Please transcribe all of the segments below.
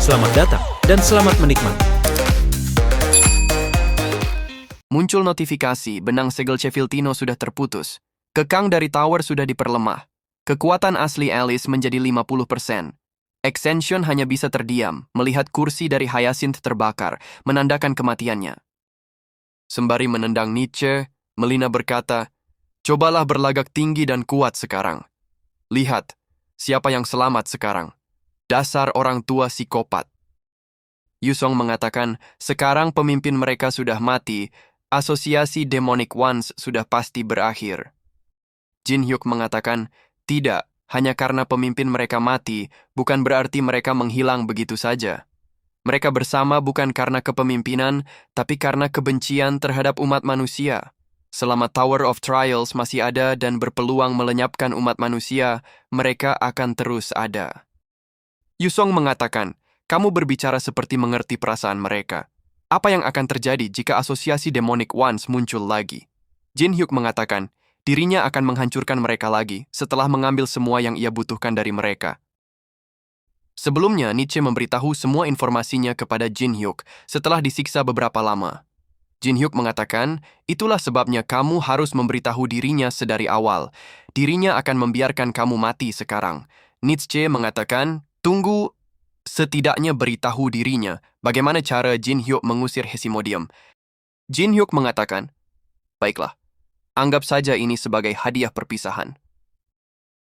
Selamat datang dan selamat menikmati. Muncul notifikasi, benang segel Cefiltino sudah terputus. Kekang dari tower sudah diperlemah. Kekuatan asli Alice menjadi 50%. Extension hanya bisa terdiam, melihat kursi dari Hyacinth terbakar, menandakan kematiannya. Sembari menendang Nietzsche, Melina berkata, "Cobalah berlagak tinggi dan kuat sekarang. Lihat, siapa yang selamat sekarang. Dasar orang tua psikopat." Yusong mengatakan, sekarang pemimpin mereka sudah mati, asosiasi Demonic Ones sudah pasti berakhir. Jin Hyuk mengatakan, tidak, hanya karena pemimpin mereka mati, bukan berarti mereka menghilang begitu saja. Mereka bersama bukan karena kepemimpinan, tapi karena kebencian terhadap umat manusia. Selama Tower of Trials masih ada dan berpeluang melenyapkan umat manusia, mereka akan terus ada. Yusong mengatakan, kamu berbicara seperti mengerti perasaan mereka. Apa yang akan terjadi jika asosiasi Demonic Ones muncul lagi? Jin Hyuk mengatakan, dirinya akan menghancurkan mereka lagi setelah mengambil semua yang ia butuhkan dari mereka. Sebelumnya, Nietzsche memberitahu semua informasinya kepada Jin Hyuk setelah disiksa beberapa lama. Jin Hyuk mengatakan, itulah sebabnya kamu harus memberitahu dirinya sedari awal. Dirinya akan membiarkan kamu mati sekarang. Nietzsche mengatakan, tunggu, setidaknya beritahu dirinya bagaimana cara Jin Hyuk mengusir Hesimodium. Jin Hyuk mengatakan, baiklah, anggap saja ini sebagai hadiah perpisahan.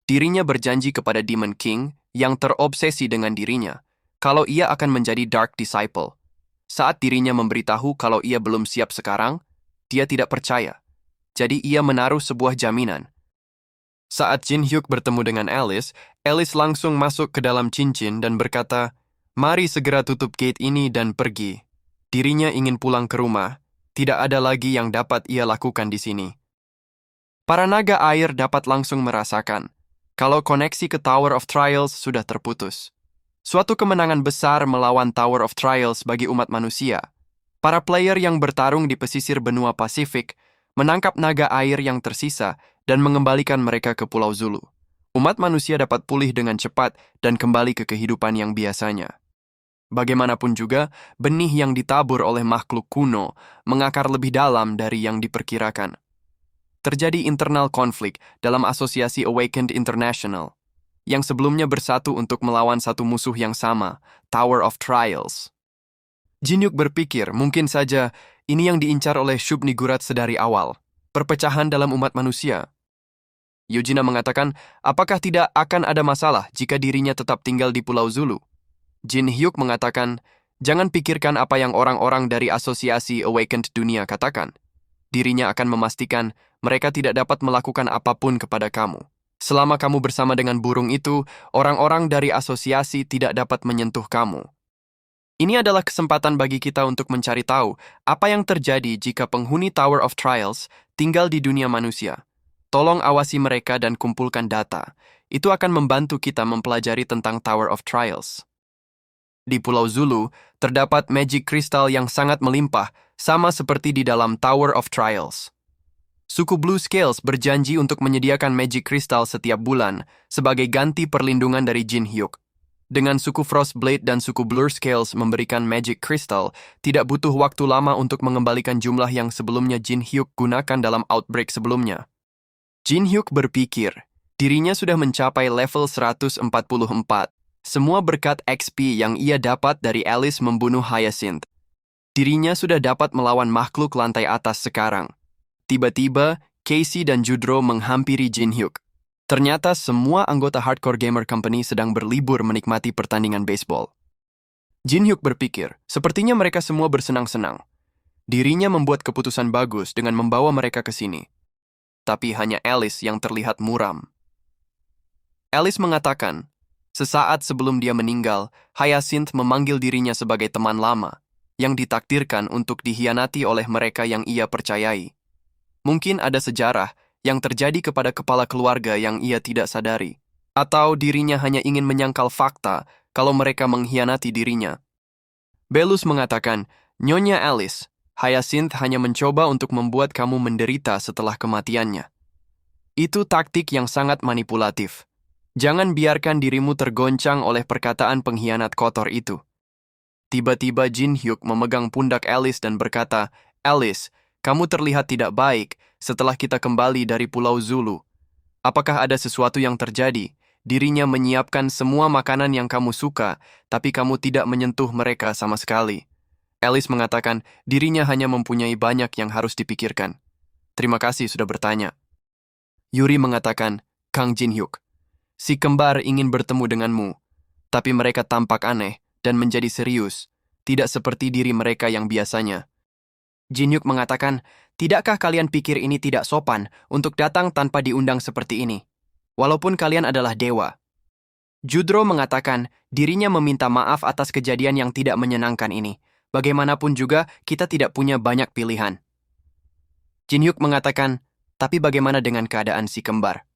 Dirinya berjanji kepada Demon King yang terobsesi dengan dirinya, kalau ia akan menjadi Dark Disciple. Saat dirinya memberitahu kalau ia belum siap sekarang, dia tidak percaya. Jadi ia menaruh sebuah jaminan. Saat Jin Hyuk bertemu dengan Alice, Alice langsung masuk ke dalam cincin dan berkata, mari segera tutup gate ini dan pergi. Dirinya ingin pulang ke rumah. Tidak ada lagi yang dapat ia lakukan di sini. Para naga air dapat langsung merasakan kalau koneksi ke Tower of Trials sudah terputus. Suatu kemenangan besar melawan Tower of Trials bagi umat manusia. Para player yang bertarung di pesisir benua Pasifik menangkap naga air yang tersisa dan mengembalikan mereka ke Pulau Zulu. Umat manusia dapat pulih dengan cepat dan kembali ke kehidupan yang biasanya. Bagaimanapun juga, benih yang ditabur oleh makhluk kuno mengakar lebih dalam dari yang diperkirakan. Terjadi internal konflik dalam asosiasi Awakened International, yang sebelumnya bersatu untuk melawan satu musuh yang sama, Tower of Trials. Jin Hyuk berpikir mungkin saja ini yang diincar oleh Shub Nigurat sedari awal, perpecahan dalam umat manusia. Yujina mengatakan, apakah tidak akan ada masalah jika dirinya tetap tinggal di Pulau Zulu? Jin Hyuk mengatakan, jangan pikirkan apa yang orang-orang dari asosiasi Awakened Dunia katakan. Dirinya akan memastikan mereka tidak dapat melakukan apapun kepada kamu. Selama kamu bersama dengan burung itu, orang-orang dari asosiasi tidak dapat menyentuh kamu. Ini adalah kesempatan bagi kita untuk mencari tahu apa yang terjadi jika penghuni Tower of Trials tinggal di dunia manusia. Tolong awasi mereka dan kumpulkan data. Itu akan membantu kita mempelajari tentang Tower of Trials. Di Pulau Zulu, terdapat magic crystal yang sangat melimpah, sama seperti di dalam Tower of Trials. Suku Blue Scales berjanji untuk menyediakan magic crystal setiap bulan sebagai ganti perlindungan dari Jin Hyuk. Dengan suku Frostblade dan suku Blue Scales memberikan magic crystal, tidak butuh waktu lama untuk mengembalikan jumlah yang sebelumnya Jin Hyuk gunakan dalam outbreak sebelumnya. Jin Hyuk berpikir, dirinya sudah mencapai level 144. Semua berkat XP yang ia dapat dari Alice membunuh Hyacinth. Dirinya sudah dapat melawan makhluk lantai atas sekarang. Tiba-tiba, Casey dan Judro menghampiri Jin Hyuk. Ternyata semua anggota Hardcore Gamer Company sedang berlibur menikmati pertandingan baseball. Jin Hyuk berpikir, sepertinya mereka semua bersenang-senang. Dirinya membuat keputusan bagus dengan membawa mereka ke sini. Tapi hanya Alice yang terlihat muram. Alice mengatakan, sesaat sebelum dia meninggal, Hyacinth memanggil dirinya sebagai teman lama, yang ditakdirkan untuk dihianati oleh mereka yang ia percayai. Mungkin ada sejarah yang terjadi kepada kepala keluarga yang ia tidak sadari. Atau dirinya hanya ingin menyangkal fakta kalau mereka mengkhianati dirinya. Belus mengatakan, Nyonya Alice, Hyacinth hanya mencoba untuk membuat kamu menderita setelah kematiannya. Itu taktik yang sangat manipulatif. Jangan biarkan dirimu tergoncang oleh perkataan pengkhianat kotor itu. Tiba-tiba Jin Hyuk memegang pundak Alice dan berkata, "Alice, kamu terlihat tidak baik setelah kita kembali dari Pulau Zulu. Apakah ada sesuatu yang terjadi? Dirinya menyiapkan semua makanan yang kamu suka, tapi kamu tidak menyentuh mereka sama sekali." Alice mengatakan dirinya hanya mempunyai banyak yang harus dipikirkan. "Terima kasih sudah bertanya." Yuri mengatakan, "Kang Jin Hyuk, si kembar ingin bertemu denganmu, tapi mereka tampak aneh dan menjadi serius, tidak seperti diri mereka yang biasanya." Jin Hyuk mengatakan, "Tidakkah kalian pikir ini tidak sopan untuk datang tanpa diundang seperti ini? Walaupun kalian adalah dewa." Judro mengatakan dirinya meminta maaf atas kejadian yang tidak menyenangkan ini. Bagaimanapun juga, kita tidak punya banyak pilihan. Jin Hyuk mengatakan, "Tapi bagaimana dengan keadaan si kembar?"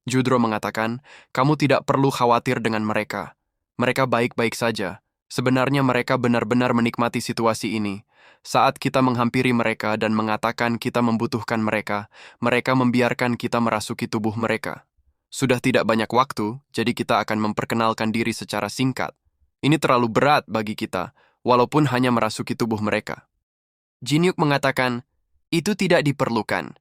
Judro mengatakan, "Kamu tidak perlu khawatir dengan mereka. Mereka baik-baik saja. Sebenarnya mereka benar-benar menikmati situasi ini. Saat kita menghampiri mereka dan mengatakan kita membutuhkan mereka, mereka membiarkan kita merasuki tubuh mereka. Sudah tidak banyak waktu, jadi kita akan memperkenalkan diri secara singkat. Ini terlalu berat bagi kita, walaupun hanya merasuki tubuh mereka." Jin Hyuk mengatakan, "Itu tidak diperlukan."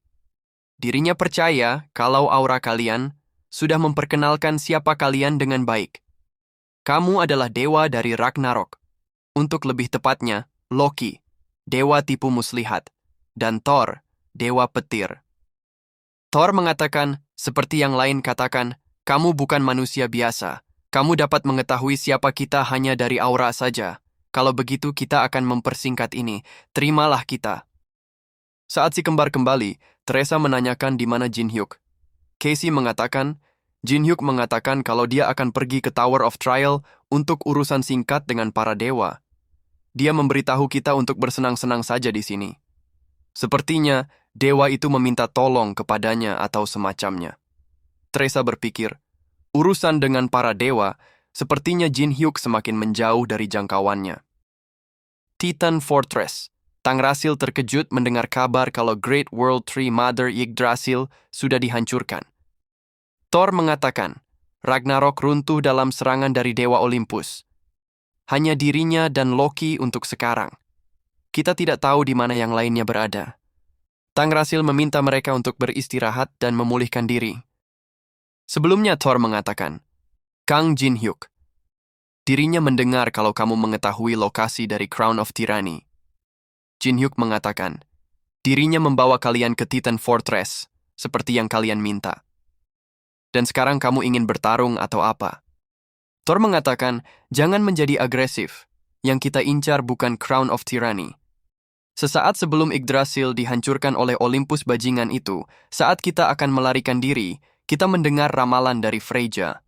Dirinya percaya kalau aura kalian sudah memperkenalkan siapa kalian dengan baik. Kamu adalah dewa dari Ragnarok. Untuk lebih tepatnya, Loki, dewa tipu muslihat, dan Thor, dewa petir. Thor mengatakan, seperti yang lain katakan, "Kamu bukan manusia biasa. Kamu dapat mengetahui siapa kita hanya dari aura saja. Kalau begitu kita akan mempersingkat ini. Terimalah kita." Saat si kembar kembali, Teresa menanyakan di mana Jin Hyuk. Casey mengatakan, Jin Hyuk mengatakan kalau dia akan pergi ke Tower of Trial untuk urusan singkat dengan para dewa. Dia memberitahu kita untuk bersenang-senang saja di sini. Sepertinya, dewa itu meminta tolong kepadanya atau semacamnya. Teresa berpikir, urusan dengan para dewa, sepertinya Jin Hyuk semakin menjauh dari jangkauannya. Titan Fortress. Tangrasil terkejut mendengar kabar kalau Great World Tree Mother Yggdrasil sudah dihancurkan. Thor mengatakan, Ragnarok runtuh dalam serangan dari Dewa Olympus. Hanya dirinya dan Loki untuk sekarang. Kita tidak tahu di mana yang lainnya berada. Tangrasil meminta mereka untuk beristirahat dan memulihkan diri. Sebelumnya Thor mengatakan, "Kang Jin Hyuk, dirinya mendengar kalau kamu mengetahui lokasi dari Crown of Tyranny." Jin Hyuk mengatakan, dirinya membawa kalian ke Titan Fortress, seperti yang kalian minta. Dan sekarang kamu ingin bertarung atau apa? Thor mengatakan, jangan menjadi agresif. Yang kita incar bukan Crown of Tyranny. Sesaat sebelum Yggdrasil dihancurkan oleh Olympus bajingan itu, saat kita akan melarikan diri, kita mendengar ramalan dari Freyja.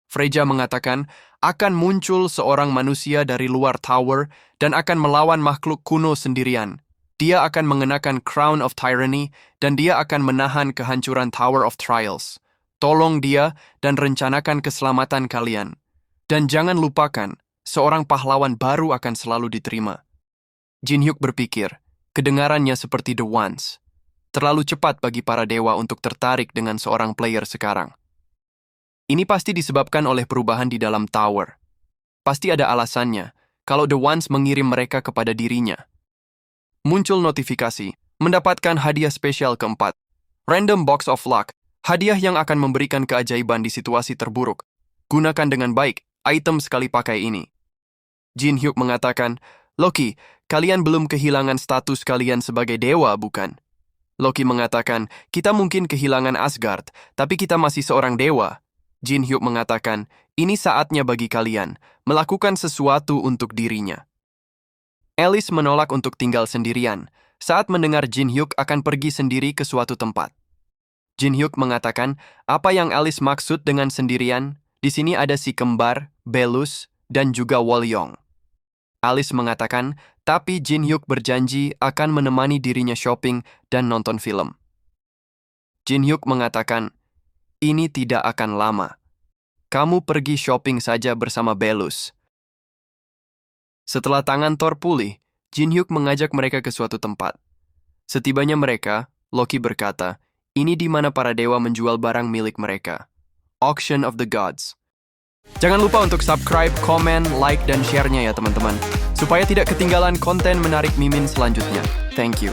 Freyja mengatakan, akan muncul seorang manusia dari luar tower dan akan melawan makhluk kuno sendirian. Dia akan mengenakan Crown of Tyranny dan dia akan menahan kehancuran Tower of Trials. Tolong dia dan rencanakan keselamatan kalian. Dan jangan lupakan, seorang pahlawan baru akan selalu diterima. Jin Hyuk berpikir, kedengarannya seperti The Ones. Terlalu cepat bagi para dewa untuk tertarik dengan seorang player sekarang. Ini pasti disebabkan oleh perubahan di dalam tower. Pasti ada alasannya, kalau The Ones mengirim mereka kepada dirinya. Muncul notifikasi, mendapatkan hadiah spesial keempat. Random Box of Luck, hadiah yang akan memberikan keajaiban di situasi terburuk. Gunakan dengan baik item sekali pakai ini. Jin Hyuk mengatakan, Loki, kalian belum kehilangan status kalian sebagai dewa, bukan? Loki mengatakan, kita mungkin kehilangan Asgard, tapi kita masih seorang dewa. Jin Hyuk mengatakan, ini saatnya bagi kalian melakukan sesuatu untuk dirinya. Alice menolak untuk tinggal sendirian saat mendengar Jin Hyuk akan pergi sendiri ke suatu tempat. Jin Hyuk mengatakan, apa yang Alice maksud dengan sendirian? Di sini ada si kembar, Belus, dan juga Wolyong. Alice mengatakan, tapi Jin Hyuk berjanji akan menemani dirinya shopping dan nonton film. Jin Hyuk mengatakan, ini tidak akan lama. Kamu pergi shopping saja bersama Belus. Setelah tangan Thor pulih, Jin Hyuk mengajak mereka ke suatu tempat. Setibanya mereka, Loki berkata, ini di mana para dewa menjual barang milik mereka. Auction of the Gods. Jangan lupa untuk subscribe, komen, like, dan share-nya ya teman-teman. Supaya tidak ketinggalan konten menarik Mimin selanjutnya. Thank you.